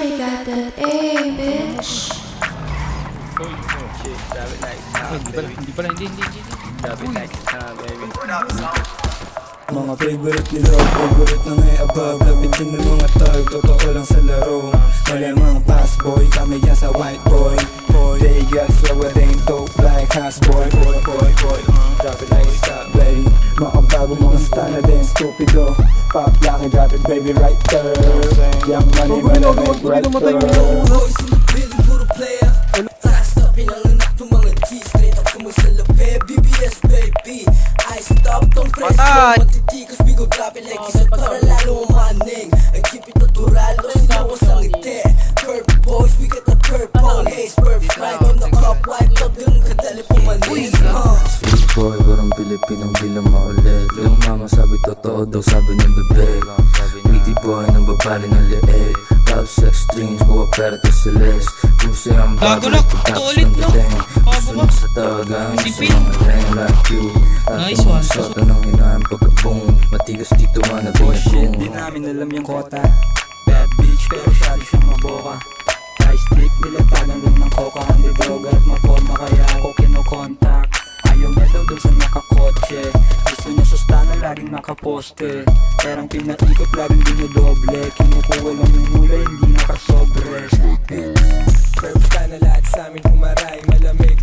we got that A, bitch. Shit, drop it like it's hot, baby. Drop it like it's hot, baby. Mga favorite nila, favorite na may above. Lapitin ng mga tag, totoo lang sa laro. Malamang fast boy, kami yan sa white boy. They got slower, they ain't dope like house boy. Drop it like it's hot, baby. Mga bago, mga style na din, stupido. Pop laki, drop it baby right there. Young money, malamang right there. Boys in the building, puro player. Last up, pinanganak ng mga G. Straight up sumusalape, BBS baby. I stop, don't press go. Matitikas, we go drop it like isa para lalo umaning. I keep it natural, no sinawas ang ngiti. Purple boys, we got the purple haze. Perfect light on the cup, wipe up, ganun kadali pumanis. Sweet boy, parang Pilipinong di lang maulit. Yung mama sabi totoo daw, sabi ng bebek. Witty boy, nang babali ng leeg. Love sex dreams, buwa pera to celeste. Puso ang babalik, pagkapos ng dating. Gusto nang sa tagang, gusto nang aleng like you. At ang mga sota ng hinaan pagka-boom. Matigas dito man na Shit, binagong. di namin alam yung kota. Bad bitch, pero syado siyang maboka. High stick, nilatagan lang ng coca. Hindi droga at maporma, kaya ako kinokontak. Ayaw niya daw dun sa nakakotse. Gusto niya sa stana, laging nakaposte. Perang pinaikot, laging dinodoble. Kinukuha lang yung hula, hindi nakasobre. Curves ka na lahat sa amin umaray. Malamig